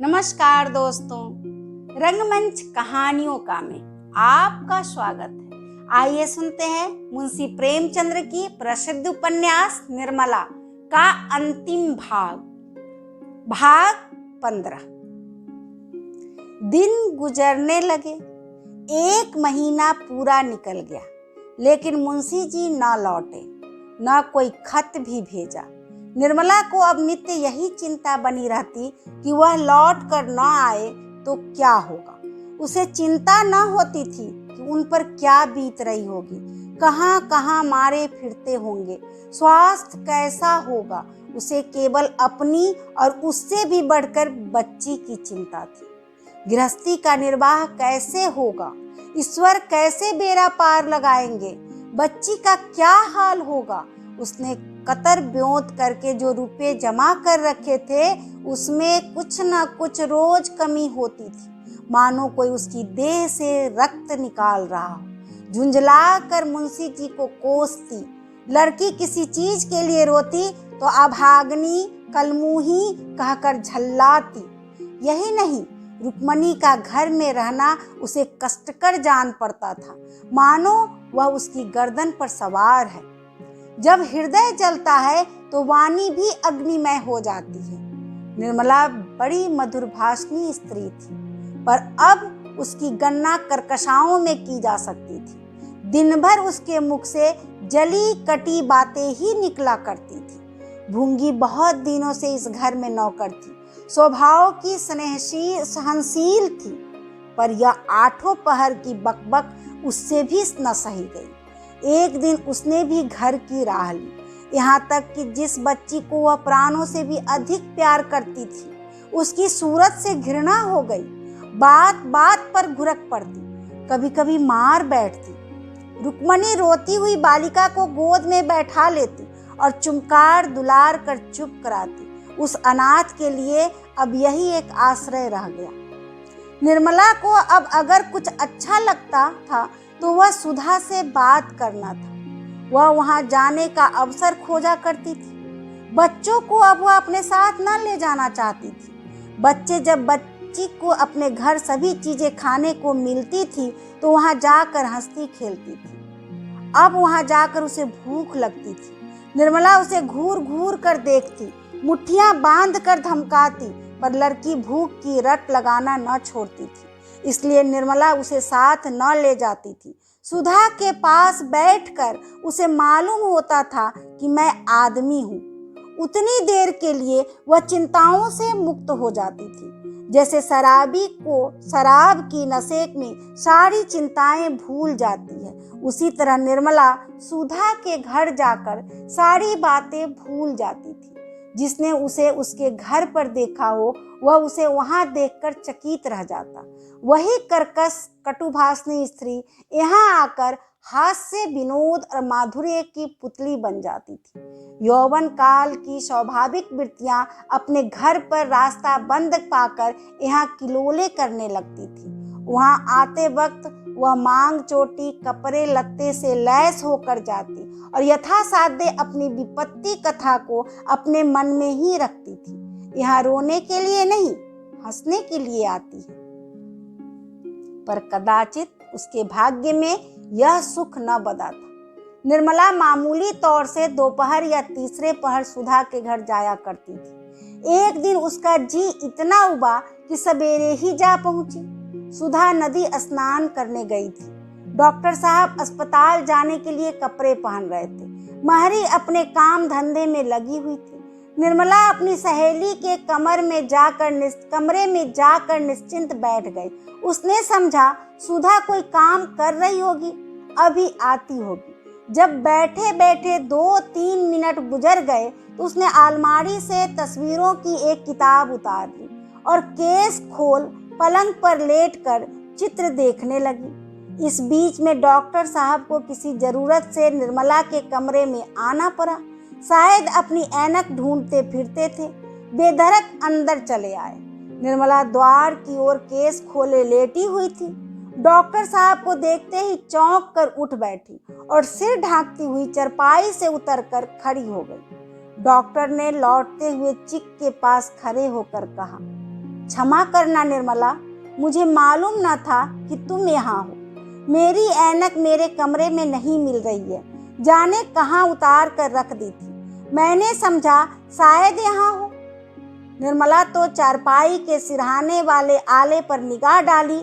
नमस्कार दोस्तों, रंगमंच कहानियों का में आपका स्वागत है। आइए सुनते हैं मुंशी प्रेमचंद्र की प्रसिद्ध उपन्यास निर्मला का अंतिम भाग 15। दिन गुजरने लगे। 1 महीना पूरा निकल गया, लेकिन मुंशी जी न लौटे, न कोई खत भी भेजा। निर्मला को अब नित्य यही चिंता बनी रहती कि वह लौट कर न आए तो क्या होगा। उसे चिंता न होती थी कि उन पर क्या बीत रही होगी, कहाँ कहाँ मारे फिरते होंगे, स्वास्थ्य कैसा होगा। उसे केवल अपनी और उससे भी बढ़कर बच्ची की चिंता थी। गृहस्थी का निर्वाह कैसे होगा, ईश्वर कैसे बेड़ा पार लगाएंगे, बच्ची का क्या हाल होगा। उसने कतर ब्योंत करके जो रुपए जमा कर रखे थे, उसमें कुछ न कुछ रोज कमी होती थी, मानो कोई उसकी देह से रक्त निकाल रहा हो। झुंझला कर मुंशी जी को कोसती। लड़की किसी चीज के लिए रोती तो अभागनी कलमुही कहकर झल्लाती। यही नहीं, रुक्मणी का घर में रहना उसे कष्टकर जान पड़ता था, मानो वह उसकी गर्दन पर सवार है। जब हृदय जलता है तो वाणी भी अग्निमय हो जाती है। निर्मला बड़ी मधुरभाषणी स्त्री थी, पर अब उसकी गणना कर्कशाओं में की जा सकती थी। दिन भर उसके मुख से जली कटी बातें ही निकला करती थी। भूंगी बहुत दिनों से इस घर में नौकर थी, स्वभाव की स्नेहशील सहनशील थी, पर यह 8 पहर की बकबक उससे भी न सही गई। एक दिन उसने भी घर की राह ली, यहाँ तक कि जिस बच्ची को वह प्राणों से भी अधिक प्यार करती थी, उसकी सूरत से घृणा हो गई। बात बात पर घुरक पड़ती, कभी कभी मार बैठती। रुक्मणी रोती हुई बालिका को गोद में बैठा लेती और चुमकार दुलार कर चुप कराती। उस अनाथ के लिए अब यही एक आश्रय रह गया। निर्मला को अब अगर कुछ अच्छा लगता था तो वह सुधा से बात करना था। वह वहां जाने का अवसर खोजा करती थी। बच्चों को अब वह अपने साथ न ले जाना चाहती थी। बच्चे जब बच्ची को अपने घर सभी चीजें खाने को मिलती थी तो वहां जाकर हंसती खेलती थी। अब वहां जाकर उसे भूख लगती थी। निर्मला उसे घूर घूर कर देखती, मुट्ठियां बांध कर धमकाती, पर लड़की भूख की रट लगाना न छोड़ती थी। इसलिए निर्मला उसे साथ न ले जाती थी। सुधा के पास बैठकर उसे मालूम होता था कि मैं आदमी हूँ। उतनी देर के लिए वह चिंताओं से मुक्त हो जाती थी, जैसे शराबी को शराब की नशे में सारी चिंताएं भूल जाती है। उसी तरह निर्मला सुधा के घर जाकर सारी बातें भूल जाती थी। जिसने उसे उसके घर पर देखा हो, वह उसे वहां देखकर चकित रह जाता। वही कर्कश कटुभाषणी स्त्री यहाँ आकर हास्य विनोद और माधुर्य की पुतली बन जाती थी। यौवन काल की स्वाभाविक वृत्तियां अपने घर पर रास्ता बंद पाकर यहाँ किलोले करने लगती थी। वहां आते वक्त वह मांग चोटी कपड़े लत्ते से लैस होकर जाती और यथासाध्य अपनी विपत्ति कथा को अपने मन में ही रखती थी। यहाँ रोने के लिए नहीं, हंसने के लिए आती है। पर कदाचित उसके भाग्य में यह सुख न बदा था। निर्मला मामूली तौर से दोपहर या तीसरे पहर सुधा के घर जाया करती थी। एक दिन उसका जी इतना उबा कि सवेरे ही जा पहुंची। सुधा नदी स्नान करने गई थी। डॉक्टर साहब अस्पताल जाने के लिए कपड़े पहन रहे थे। महरी अपने काम धंधे में लगी हुई थी। निर्मला अपनी सहेली के कमरे में जाकर निश्चिंत बैठ गई। उसने समझा सुधा कोई काम कर रही होगी, अभी आती होगी। जब बैठे बैठे 2-3 मिनट गुजर गए तो उसने अलमारी से तस्वीरों की एक किताब उतार ली और केस खोल पलंग पर लेटकर चित्र देखने लगी। इस बीच में डॉक्टर साहब को किसी जरूरत से निर्मला के कमरे में आना पड़ा। शायद अपनी ऐनक ढूंढते फिरते थे। बेधड़क अंदर चले आए। निर्मला द्वार की ओर केस खोले लेटी हुई थी। डॉक्टर साहब को देखते ही चौंक कर उठ बैठी और सिर ढांकती हुई चरपाई से उतरकर खड़ी हो गई। डॉक्टर ने लौटते हुए चिक के पास खड़े होकर कहा, क्षमा करना निर्मला, मुझे मालूम न था कि तुम यहाँ हो। मेरी ऐनक मेरे कमरे में नहीं मिल रही है, जाने कहाँ उतार कर रख दी थी। मैंने समझा शायद यहाँ हो। निर्मला तो चारपाई के सिरहाने वाले आले पर निगाह डाली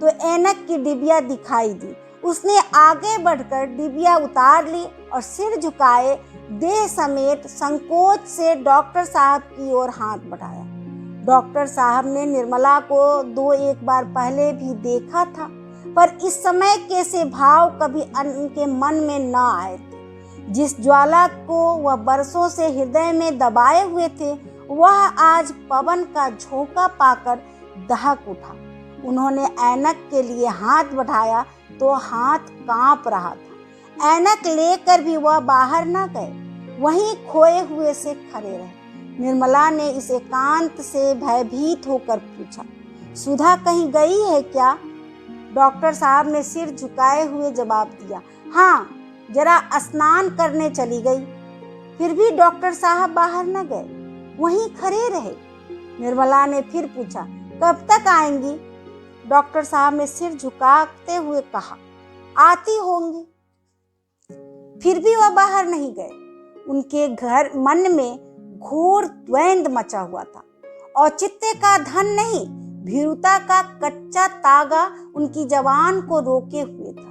तो ऐनक की डिबिया दिखाई दी। उसने आगे बढ़कर डिबिया उतार ली और सिर झुकाए देह समेत संकोच से डॉक्टर साहब की ओर हाथ बढ़ाया। डॉक्टर साहब ने निर्मला को 2-1 बार पहले भी देखा था, पर इस समय के से भाव कभी उनके मन में न आए थे। जिस ज्वाला को वह बरसों से हृदय में दबाए हुए थे, वह आज पवन का झोंका पाकर दहक उठा। उन्होंने ऐनक के लिए हाथ बढ़ाया तो हाथ कांप रहा था। ऐनक लेकर भी वह बाहर न गए, वहीं खोए हुए से खड़े रहे। निर्मला ने इस एकांत से भयभीत होकर पूछा, सुधा कहीं गई है क्या? डॉक्टर साहब ने सिर झुकाए हुए जवाब दिया, हाँ, जरा स्नान करने चली गई। फिर भी डॉक्टर साहब बाहर न गए, वहीं खड़े रहे। निर्मला ने फिर पूछा, कब तक आएंगी? डॉक्टर साहब ने सिर झुकाते हुए कहा, आती होंगी। फिर भी वह बाहर नहीं गए। उनके घर मन में घोर द्वंद्व मचा हुआ था। औचित्य का धन नहीं, भीरुता का कच्चा तागा उनकी जवान को रोके हुए था।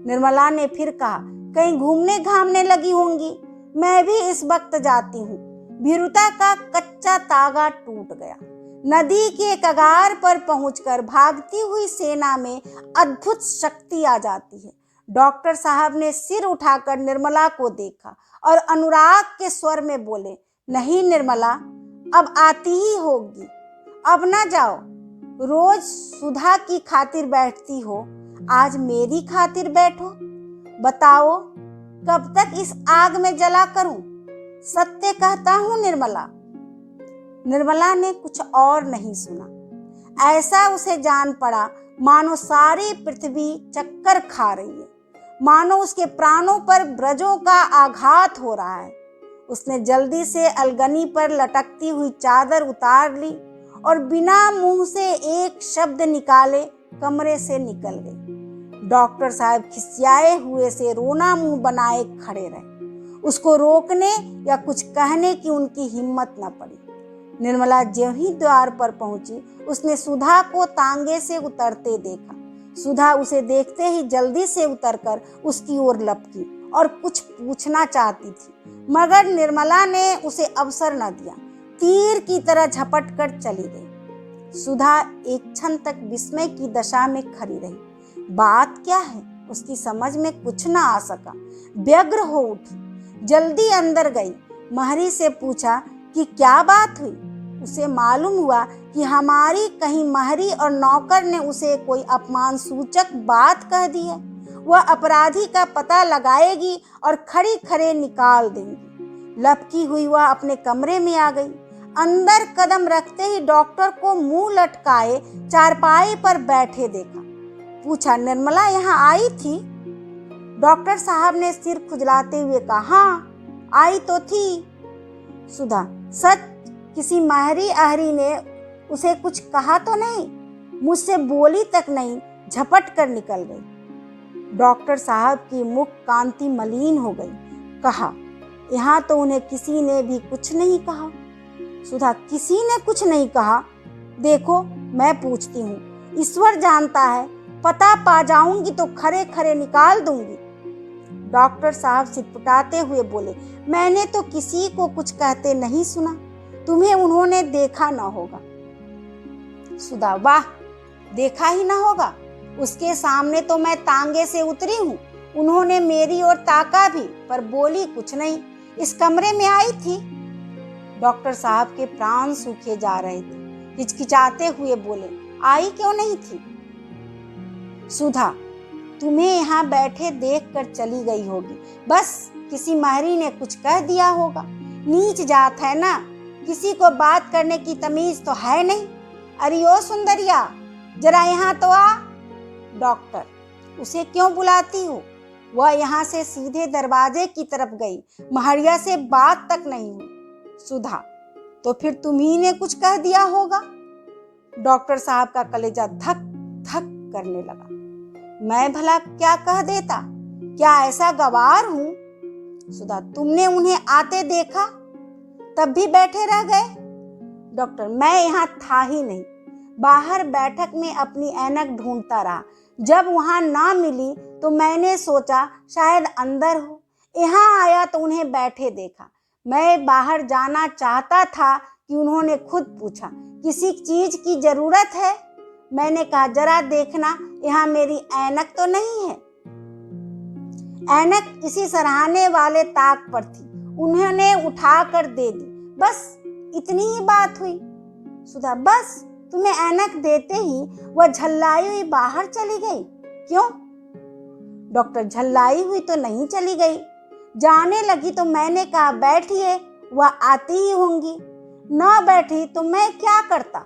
निर्मला ने फिर कहा, कहीं घूमने घामने लगी होंगी, मैं भी इस वक्त जाती हूँ। भीरुता का कच्चा तागा टूट गया। नदी के कगार पर पहुंचकर भागती हुई सेना में अद्भुत शक्ति आ जाती है। डॉक्टर साहब ने सिर उठाकर निर्मला को देखा और अनुराग के स्वर में बोले, नहीं निर्मला, अब आती ही होगी, अब ना जाओ। रोज सुधा की खातिर बैठती हो, आज मेरी खातिर बैठो। बताओ कब तक इस आग में जला करूं? सत्य कहता हूं निर्मला। निर्मला ने कुछ और नहीं सुना। ऐसा उसे जान पड़ा मानो सारी पृथ्वी चक्कर खा रही है, मानो उसके प्राणों पर ब्रजों का आघात हो रहा है। उसने जल्दी से अलगनी पर लटकती हुई चादर उतार ली और बिना मुंह से एक शब्द निकाले कमरे से निकल गई। डॉक्टर साहब खिसियाए हुए से रोना मुंह बनाए खड़े रहे। उसको रोकने या कुछ कहने की उनकी हिम्मत न पड़ी। निर्मला ज्यों ही द्वार पर पहुंची, उसने सुधा को तांगे से उतरते देखा। सुधा उसे देखते ही जल्दी से उतरकर उसकी ओर लपकी और कुछ पूछना चाहती थी, मगर निर्मला ने उसे अवसर न दिया। तीर की तरह झपट कर चली गई। सुधा एक क्षण तक विस्मय की दशा में खड़ी रही। बात क्या है उसकी समझ में कुछ न आ सका। व्यग्र हो उठी, जल्दी अंदर गई। महरी से पूछा कि क्या बात हुई। उसे मालूम हुआ कि हमारी कहीं महरी और नौकर ने उसे कोई अपमान सूचक बात कह दी है। वह अपराधी का पता लगाएगी और खड़ी खड़े निकाल देंगी। लपकी हुई वह अपने कमरे में आ गई। अंदर कदम रखते ही डॉक्टर को मुंह लटकाए चारपाई पर बैठे देखा। पूछा, निर्मला यहाँ आई थी? डॉक्टर साहब ने सिर खुजलाते हुए कहा, हाँ आई तो थी। सुधा, सच किसी महरी आहरी ने उसे कुछ कहा तो नहीं? मुझसे बोली तक नहीं, झपट कर निकल गई। डॉक्टर साहब की मुख कांति मलिन हो गई। कहा, यहाँ तो उन्हें किसी ने भी कुछ नहीं कहा। सुधा, किसी ने कुछ नहीं कहा? देखो मैं पूछती हूँ, ईश्वर जानता है, पता पा जाऊंगी तो खरे खरे निकाल दूंगी। डॉक्टर साहब सिटपटाते हुए बोले, मैंने तो किसी को कुछ कहते नहीं सुना, तुम्हें उन्होंने देखा ना होगा। सुधा, वाह, देखा ही ना होगा? उसके सामने तो मैं तांगे से उतरी हूँ। उन्होंने मेरी ओर ताका भी, पर बोली कुछ नहीं। इस कमरे में आई थी। डॉक्टर साहब के प्राण सूखे जा रहे थे। हिचकिचाते हुए बोले, आई क्यों नहीं थी? सुधा, तुम्हें यहाँ बैठे देख कर चली गई होगी। बस किसी महरी ने कुछ कह दिया होगा। नीच जात है ना, किसी को बात करने की तमीज तो है नहीं। अरे ओ सुंदरिया, जरा यहाँ तो आ। डॉक्टर, उसे क्यों बुलाती हो? वह यहाँ से सीधे दरवाजे की तरफ गई, महरिया से बात तक नहीं हुई। सुधा, तो फिर तुम्ही ने कुछ कह दिया होगा। डॉक्टर साहब का कलेजा धक धक करने लगा। मैं भला क्या कह देता? क्या ऐसा गवार हूं? सुधा, तुमने उन्हें आते देखा तब भी बैठे रह गए? डॉक्टर, मैं यहाँ था ही नहीं, बाहर बैठक में अपनी ऐनक ढूंढता रहा। जब वहां ना मिली तो मैंने सोचा शायद अंदर हो। यहाँ आया तो उन्हें बैठे देखा। मैं बाहर जाना चाहता था कि उन्होंने खुद पूछा, किसी चीज की जरूरत है? मैंने कहा, जरा देखना यहाँ मेरी ऐनक तो नहीं है। ऐनक किसी सराहने वाले ताक पर थी, उन्होंने उठाकर दे दी। बस इतनी ही बात हुई। सुधा, बस? तुम्हें ऐनक देते ही वह झल्लाई हुई बाहर चली गई? क्यों? डॉक्टर, झल्लाई हुई तो नहीं चली गई, जाने लगी तो मैंने कहा बैठिए, वह आती ही होंगी। ना बैठी तो मैं क्या करता?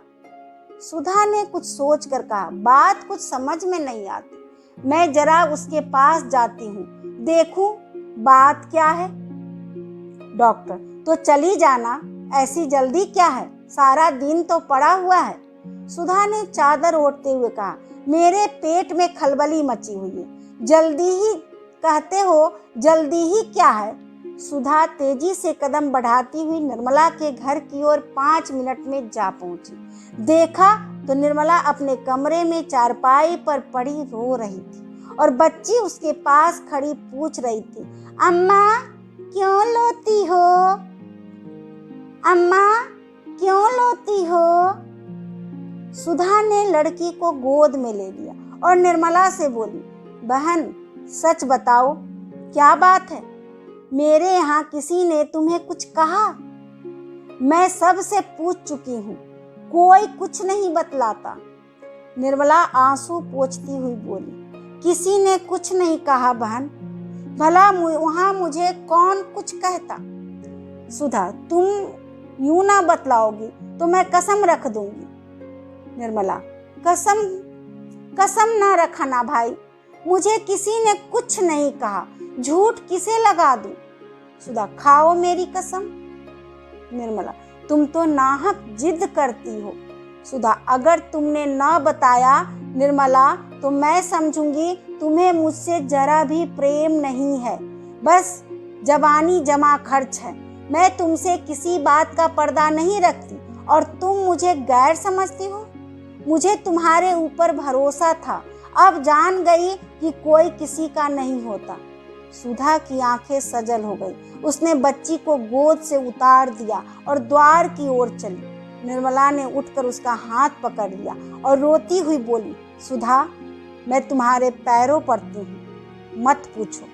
सुधा ने कुछ सोच कर कहा, बात कुछ समझ में नहीं आती, मैं जरा उसके पास जाती हूँ, देखूं बात क्या है। डॉक्टर, तो चली जाना, ऐसी जल्दी क्या है? सारा दिन तो पड़ा हुआ है। सुधा ने चादर ओढ़ते हुए कहा, मेरे पेट में खलबली मची हुई है। जल्दी ही कहते हो, जल्दी ही क्या है? सुधा तेजी से कदम बढ़ाती हुई निर्मला के घर की ओर 5 मिनट में जा पहुंची। देखा तो निर्मला अपने कमरे में चारपाई पर पड़ी रो रही थी और बच्ची उसके पास खड़ी पूछ रही थी, अम्मा क्यों रोती हो? अम्मा क्यों रोती हो? सुधा ने लड़की को गोद में ले लिया और निर्मला से बोली, बहन सच बताओ, क्या बात है? मेरे यहाँ किसी ने तुम्हें कुछ कहा? मैं सबसे पूछ चुकी हूँ, कोई कुछ नहीं बतलाता। निर्मला आंसू पोंछती हुई बोली, किसी ने कुछ नहीं कहा बहन, भला वहां मुझे कौन कुछ कहता? सुधा, तुम यूं ना बतलाओगी तो मैं कसम रख दूंगी। निर्मला, कसम ना रखना भाई, मुझे किसी ने कुछ नहीं कहा, झूठ किसे लगा दूं? सुधा, खाओ मेरी कसम। निर्मला, तुम तो नाहक जिद करती हो। सुधा, अगर तुमने ना बताया निर्मला तो मैं समझूंगी तुम्हें मुझसे जरा भी प्रेम नहीं है, बस जवानी जमा खर्च है। मैं तुमसे किसी बात का पर्दा नहीं रखती और तुम मुझे गैर समझती हो। मुझे तुम्हारे ऊपर भरोसा था, अब जान गई कि कोई किसी का नहीं होता। सुधा की आंखें सजल हो गई, उसने बच्ची को गोद से उतार दिया और द्वार की ओर चली। निर्मला ने उठकर उसका हाथ पकड़ लिया और रोती हुई बोली, सुधा मैं तुम्हारे पैरों पड़ती हूँ, मत पूछो,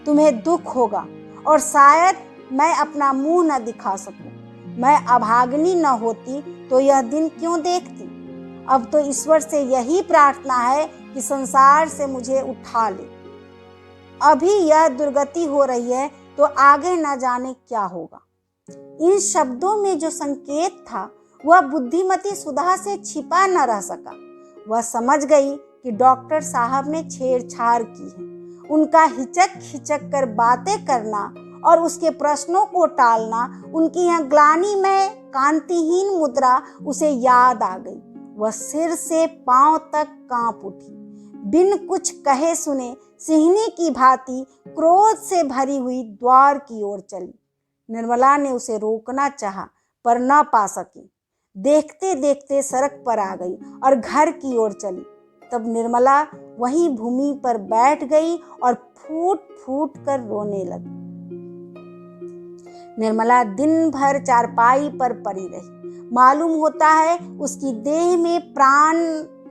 तुम्हें दुख होगा और शायद मैं अपना मुंह न दिखा सकूं। मैं अभागिनी न होती तो यह दिन क्यों देखती? अब तो ईश्वर से यही प्रार्थना है कि संसार से मुझे उठा ले। अभी यह दुर्गति हो रही है तो आगे न जाने क्या होगा। इन शब्दों में जो संकेत था वह बुद्धिमती सुधा से छिपा न रह सका। वह समझ गई कि डॉक्टर साहब ने छेड़छाड़ की है। उनका हिचक कर बातें करना और उसके प्रश्नों को टालना, उनकी यह ग्लानि में कांतिहीन मुद्रा उसे याद आ गई। वह सिर से पांव तक कांप उठी। बिन कुछ कहे सुने सिंहनी की भांति क्रोध से भरी हुई द्वार की ओर चली। निर्मला ने उसे रोकना चाहा पर न पा सकी। देखते देखते सड़क पर आ गई और घर की ओर चली। तब निर्मला वहीं भूमि पर बैठ गई और फूट फूट कर रोने लगी। निर्मला दिन भर चारपाई पर पड़ी रही। मालूम होता है उसकी देह में प्राण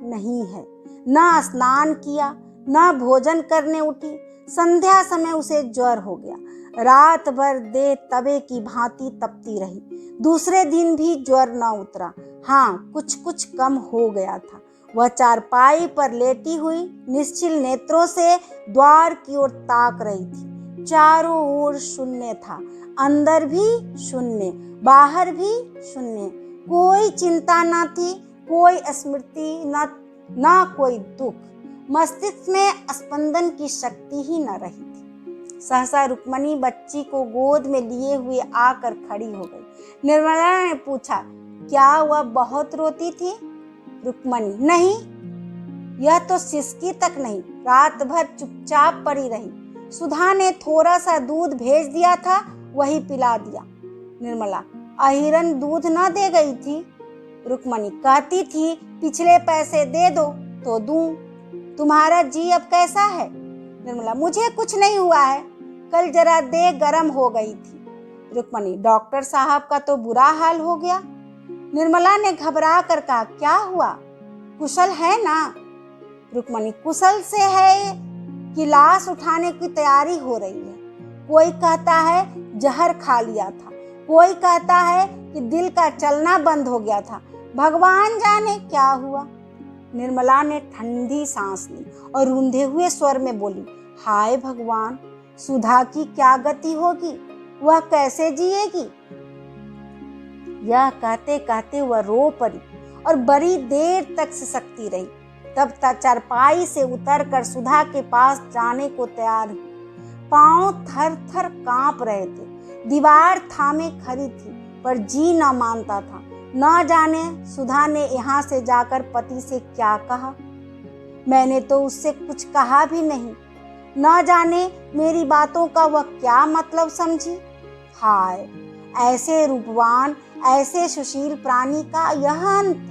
नहीं है। न स्नान किया, न भोजन करने उठी। संध्या समय उसे ज्वर हो गया। रात भर देह तवे की भांति तपती रही। दूसरे दिन भी ज्वर न उतरा। हाँ, कुछ कम हो गया था। वह चारपाई पर लेटी हुई निश्चल नेत्रों से द्वार की ओर ताक रही थी। चारों ओर शून्य था, अंदर भी शून्य, बाहर भी शून्य। कोई चिंता न थी, कोई स्मृति न कोई दुख। मस्तिष्क में स्पंदन की शक्ति ही न रही थी। सहसा रुक्मणी बच्ची को गोद में लिए हुए आकर खड़ी हो गई। निर्मला ने पूछा, क्या वह बहुत रोती थी? रुक्मणी, नहीं, यह तो सिसकी तक नहीं, रात भर चुपचाप पड़ी रही। सुधा ने थोड़ा सा दूध भेज दिया था, वही पिला दिया। निर्मला, अहिरन दूध न दे गई थी? रुक्मणी, कहती थी पिछले पैसे दे दो तो दूं। तुम्हारा जी अब कैसा है? निर्मला, मुझे कुछ नहीं हुआ है, कल जरा देह गर्म हो गई थी। रुक्मणी, डॉक्टर साहब का तो बुरा हाल हो गया। निर्मला ने घबरा कर कहा, क्या हुआ, कुशल है ना? रुक्मणी, कुशल से है कि लाश उठाने की तैयारी हो रही है। कोई कहता है जहर खा लिया था, कोई कहता है कि दिल का चलना बंद हो गया था, भगवान जाने क्या हुआ। निर्मला ने ठंडी सांस ली और रूंधे हुए स्वर में बोली, हाय भगवान, सुधा की क्या गति होगी, वह कैसे जिएगी? यह कहते कहते वह रो पड़ी और बड़ी देर तक सिसकती रही। तब तक चारपाई से उतरकर सुधा के पास जाने को तैयार हुई। पांव थर थर कांप रहे थे, दीवार थामे खड़ी थी, पर जी न मानता था। न जाने सुधा ने यहाँ से जाकर पति से क्या कहा। मैंने तो उससे कुछ कहा भी नहीं। न जाने मेरी बातों का वह क्या मतलब समझी। हाय, ऐसे रूपवान, ऐसे सुशील प्राणी का यह अंत।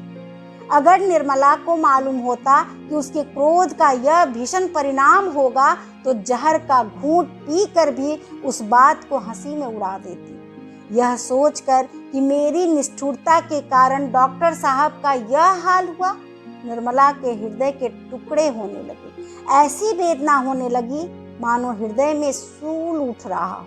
अगर निर्मला को मालूम होता कि उसके क्रोध का यह भीषण परिणाम होगा तो जहर का घूंट पीकर भी उस बात को हंसी में उड़ा देती। यह सोचकर कि मेरी निष्ठुरता के कारण डॉक्टर साहब का यह हाल हुआ, निर्मला के हृदय के टुकड़े होने लगे। ऐसी वेदना होने लगी मानो हृदय में सूल उठ रहा हो।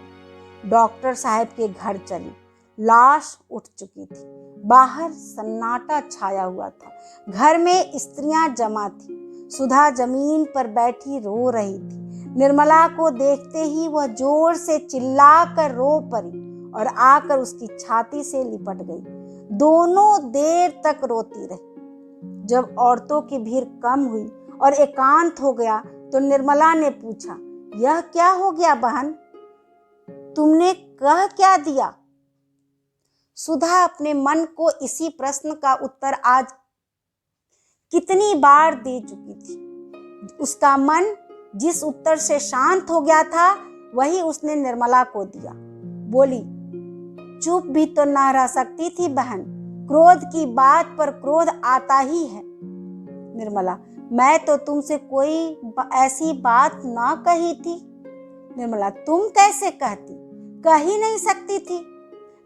डॉक्टर साहब के घर चली। लाश उठ चुकी थी। बाहर सन्नाटा छाया हुआ था। घर में स्त्रियां जमा थी। सुधा जमीन पर बैठी रो रही थी। निर्मला को देखते ही वह जोर से चिल्लाकर रो पड़ी और आकर उसकी छाती से लिपट गई। दोनों देर तक रोती रही। जब औरतों की भीड़ कम हुई और एकांत हो गया तो निर्मला ने पूछा, यह क्या हो गया बहन, तुमने कह क्या दिया? सुधा अपने मन को इसी प्रश्न का उत्तर आज कितनी बार दे चुकी थी। उसका मन जिस उत्तर से शांत हो गया था वही उसने निर्मला को दिया। बोली, चुप भी तो ना रह सकती थी बहन, क्रोध की बात पर क्रोध आता ही है। निर्मला, मैं तो तुमसे कोई ऐसी बात ना कही थी। निर्मला, तुम कैसे कहती, कह ही नहीं सकती थी,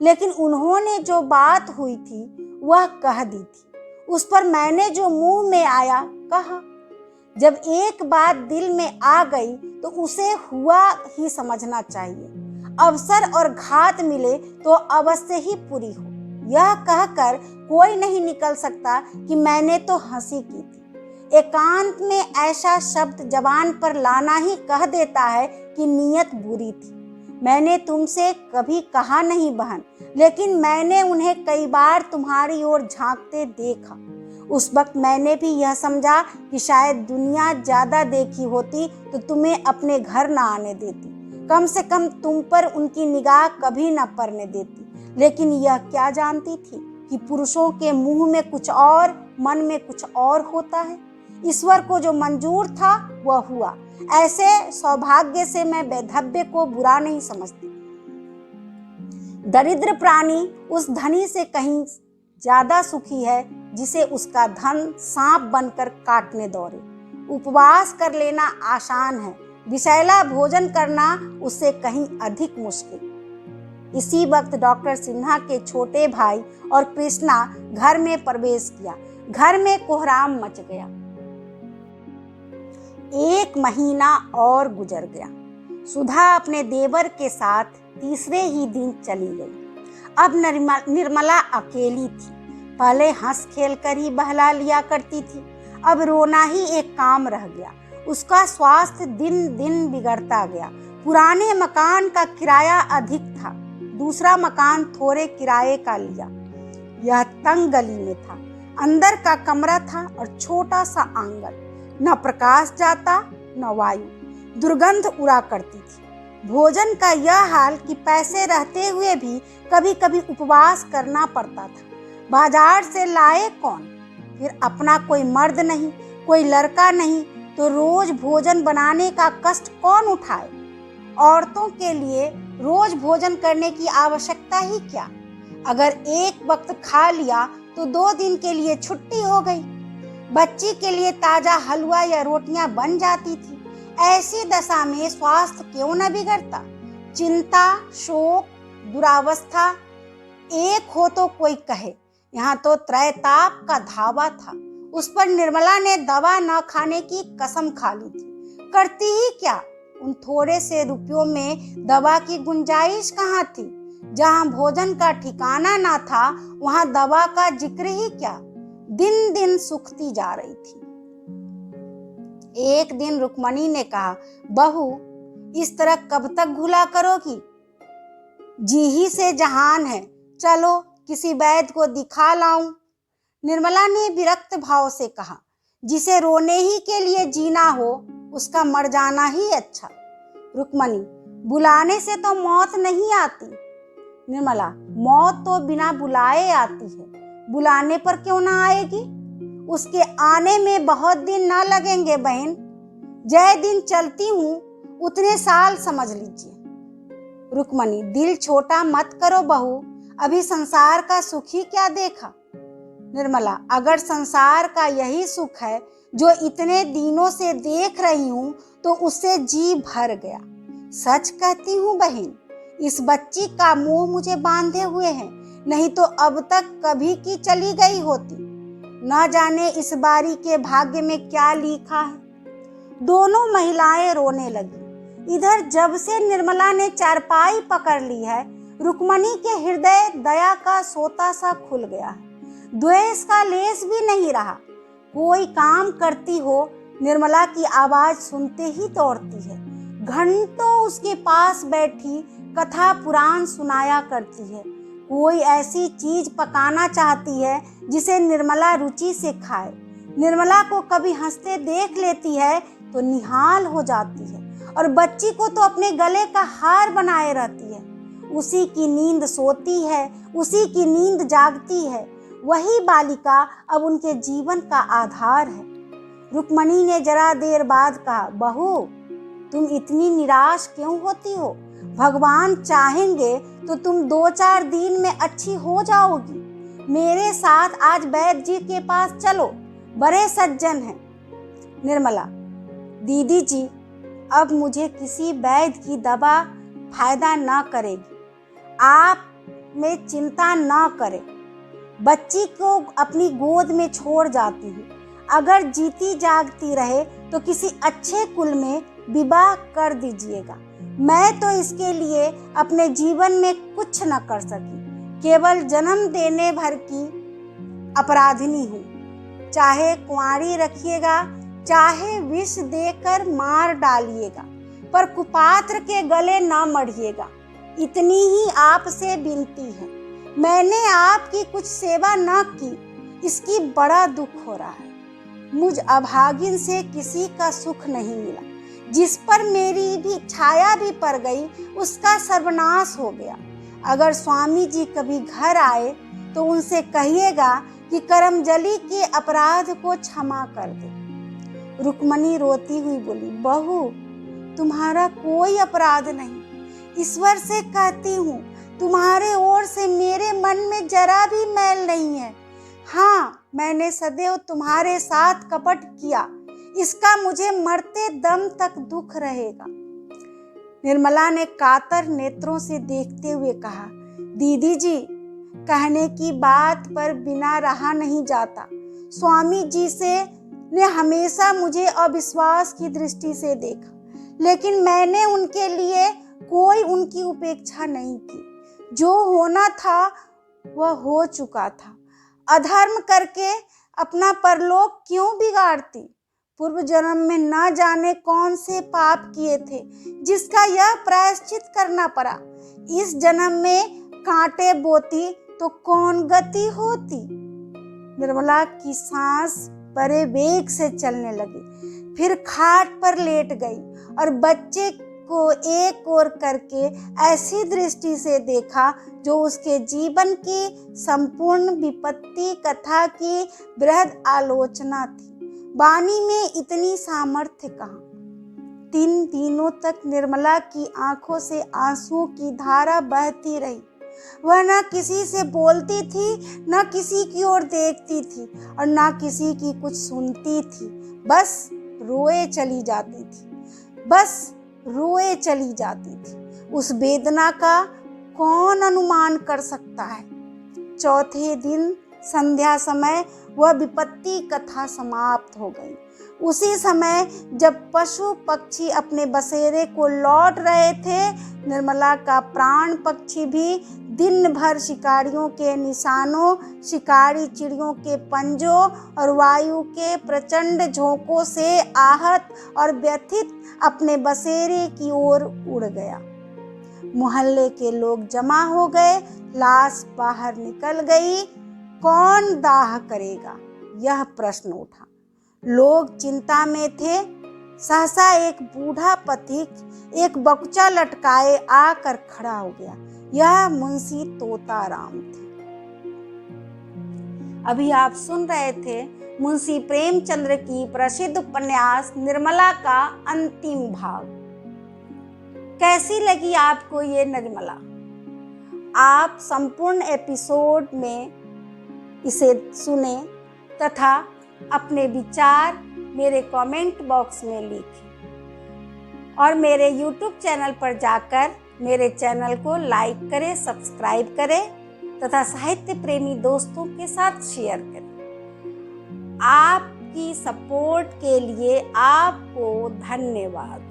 लेकिन उन्होंने जो बात हुई थी वह कह दी थी। उस पर मैंने जो मुंह में आया कहा। जब एक बात दिल में आ गई तो उसे हुआ ही समझना चाहिए। अवसर और घात मिले तो अवश्य ही पूरी हो। यह कहकर कोई नहीं निकल सकता कि मैंने तो हंसी की थी। एकांत में ऐसा शब्द जबान पर लाना ही कह देता है कि नीयत बुरी थी। मैंने तुमसे कभी कहा नहीं बहन, लेकिन मैंने उन्हें कई बार तुम्हारी ओर झांकते देखा। उस वक्त मैंने भी यह समझा कि शायद दुनिया ज्यादा देखी होती तो तुम्हें अपने घर ना आने देती, कम से कम तुम पर उनकी निगाह कभी न पड़ने देती। लेकिन यह क्या जानती थी कि पुरुषों के मुंह में कुछ और, मन में कुछ और होता है। ईश्वर को जो मंजूर था वह हुआ। ऐसे सौभाग्य से मैं वैधव्य को बुरा नहीं समझती। दरिद्र प्राणी उस धनी से कहीं ज्यादा सुखी है जिसे उसका धन सांप बनकर काटने दौड़े। उपवास कर लेना आसान है, विषैला भोजन करना उससे कहीं अधिक मुश्किल। इसी वक्त डॉक्टर सिन्हा के छोटे भाई और कृष्णा घर में प्रवेश किया। घर में कोहराम मच गया। 1 महीना और गुजर गया। सुधा अपने देवर के साथ तीसरे ही दिन चली गई। अब निर्मला अकेली थी। पहले हंस खेल कर ही बहला लिया करती थी, अब रोना ही एक काम रह गया। उसका स्वास्थ्य दिन दिन बिगड़ता गया। पुराने मकान का किराया अधिक था, दूसरा मकान थोड़े किराए का लिया। यह तंग गली में था। अंदर का कमरा था और छोटा सा आंगन। न प्रकाश जाता न वायु, दुर्गंध उड़ा करती थी। भोजन का यह हाल कि पैसे रहते हुए भी कभी कभी उपवास करना पड़ता था। बाजार से लाए कौन, फिर अपना कोई मर्द नहीं, कोई लड़का नहीं, तो रोज भोजन बनाने का कष्ट कौन उठाए? औरतों के लिए रोज भोजन करने की आवश्यकता ही क्या? अगर एक वक्त खा लिया तो 2 दिन के लिए छुट्टी हो गई। बच्ची के लिए ताजा हलवा या रोटियां बन जाती थी। ऐसी दशा में स्वास्थ्य क्यों न बिगड़ता? चिंता, शोक, दुरावस्था एक हो तो कोई कहे, यहाँ तो त्रैताप का धावा था। उस पर निर्मला ने दवा न खाने की कसम खा ली थी। करती ही क्या? उन थोड़े से रुपयों में दवा की गुंजाइश कहाँ थी? जहाँ भोजन का ठिकाना ना था, वहाँ दवा का जिक्र ही क्या? दिन दिन सूखती जा रही थी। एक दिन रुक्मणी ने कहा, बहू, इस तरह कब तक घुला करोगी? जी ही से जहान है, चलो किसी वैद्य को दिखा लाऊं। निर्मला ने विरक्त भाव से कहा, जिसे रोने ही के लिए जीना हो उसका मर जाना ही अच्छा। रुक्मणी, बुलाने से तो मौत नहीं आती। निर्मला, मौत तो बिना बुलाए आती है, बुलाने पर क्यों ना आएगी? उसके आने में बहुत दिन ना लगेंगे बहन। जय दिन चलती हूँ उतने साल समझ लीजिए। रुक्मणी, दिल छोटा मत करो बहू, अभी संसार का सुख ही क्या देखा? निर्मला, अगर संसार का यही सुख है जो इतने दिनों से देख रही हूँ तो उससे जी भर गया। सच कहती हूँ बहन, इस बच्ची का मुंह मुझे बांधे हुए है, नहीं तो अब तक कभी की चली गई होती। न जाने इस बारी के भाग्य में क्या लिखा है। दोनों महिलाएं रोने लगी। इधर जब से निर्मला ने चारपाई पकड़ ली है, रुक्मणी के हृदय दया का सोता सा खुल गया है। द्वेष का लेस भी नहीं रहा। कोई काम करती हो, निर्मला की आवाज सुनते ही दौड़ती है। घंटों उसके पास बैठी कथा पुराण सुनाया करती है। कोई ऐसी चीज पकाना चाहती है जिसे निर्मला रुचि से खाए। निर्मला को कभी हंसते देख लेती है तो निहाल हो जाती है, और बच्ची को तो अपने गले का हार बनाए रहती है। उसी की नींद सोती है, उसी की नींद जागती है। वही बालिका अब उनके जीवन का आधार है। रुक्मणी ने जरा देर बाद कहा, बहू, तुम इतनी निराश क्यों होती हो? भगवान चाहेंगे तो तुम 2-4 दिन में अच्छी हो जाओगी। मेरे साथ आज वैद्य जी के पास चलो, बड़े सज्जन हैं। निर्मला, दीदी जी, अब मुझे किसी वैद्य की दवा फायदा न करेगी। आप में चिंता न करें। बच्ची को अपनी गोद में छोड़ जाती हूँ। अगर जीती जागती रहे तो किसी अच्छे कुल में विवाह कर दीजिएगा। मैं तो इसके लिए अपने जीवन में कुछ न कर सकी, केवल जन्म देने भर की अपराधिनी हूँ। चाहे कुंवारी रखिएगा, चाहे विष देकर मार डालिएगा, पर कुपात्र के गले न मढ़िएगा। इतनी ही आपसे विनती है। मैंने आपकी कुछ सेवा न की, इसकी बड़ा दुख हो रहा है। मुझ अभागिन से किसी का सुख नहीं मिला। जिस पर मेरी भी छाया भी पड़ गई, उसका सर्वनाश हो गया। अगर स्वामी जी कभी घर आए तो उनसे कहिएगा कि करमजली के अपराध को क्षमा कर दे। रुक्मणी रोती हुई बोली, बहू, तुम्हारा कोई अपराध नहीं। ईश्वर से कहती हूँ, तुम्हारे ओर से मेरे मन में जरा भी मैल नहीं है। हाँ, मैंने सदैव तुम्हारे साथ कपट किया, इसका मुझे मरते दम तक दुख रहेगा। निर्मला ने कातर नेत्रों से देखते हुए कहा, दीदी जी, कहने की बात पर बिना रहा नहीं जाता। स्वामी जी ने हमेशा मुझे अविश्वास की दृष्टि से देखा, लेकिन मैंने उनके लिए कोई उनकी उपेक्षा नहीं की। जो होना था वह हो चुका था। अधर्म करके अपना परलोक क्यों बिगाड़ती? पूर्व जन्म में न जाने कौन से पाप किए थे जिसका यह प्रायश्चित करना पड़ा। इस जन्म में कांटे बोती तो कौन गति होती। निर्मला की सांस बड़े वेग से चलने लगी, फिर खाट पर लेट गई और बच्चे को एक ओर करके ऐसी दृष्टि से देखा जो उसके जीवन की संपूर्ण विपत्ति कथा की बृहद आलोचना थी। वाणी में इतनी सामर्थ्य कहाँ। 3 दिनों तक निर्मला की आंखों से आंसुओं की धारा बहती रही। वह न किसी से बोलती थी, न किसी की ओर देखती थी और न किसी की कुछ सुनती थी। बस रोए चली जाती थी, बस रोए चली जाती थी। उस वेदना का कौन अनुमान कर सकता है। चौथे दिन संध्या समय वह विपत्ति कथा समाप्त हो गई। उसी समय जब पशु पक्षी अपने बसेरे को लौट रहे थे, निर्मला का प्राण पक्षी भी दिन भर शिकारियों के निशानों, शिकारी चिड़ियों के पंजों और वायु के प्रचंड झोंकों से आहत और व्यथित अपने बसेरे की ओर उड़ गया। मोहल्ले के लोग जमा हो गए, लाश बाहर निकल गई। कौन दाह करेगा, यह प्रश्न उठा। लोग चिंता में थे। सहसा एक बूढ़ा पथिक एक बकुचा लटकाए आकर खड़ा हो गया। यह मुंशी तोताराम थे। अभी आप सुन रहे थे मुंशी प्रेमचंद्र की प्रसिद्ध उपन्यास निर्मला का अंतिम भाग। कैसी लगी आपको ये निर्मला? आप संपूर्ण एपिसोड में इसे सुने तथा अपने विचार मेरे कमेंट बॉक्स में लिखें और मेरे YouTube चैनल पर जाकर मेरे चैनल को लाइक करें, सब्सक्राइब करें तथा साहित्य प्रेमी दोस्तों के साथ शेयर करें। आपकी सपोर्ट के लिए आपको धन्यवाद।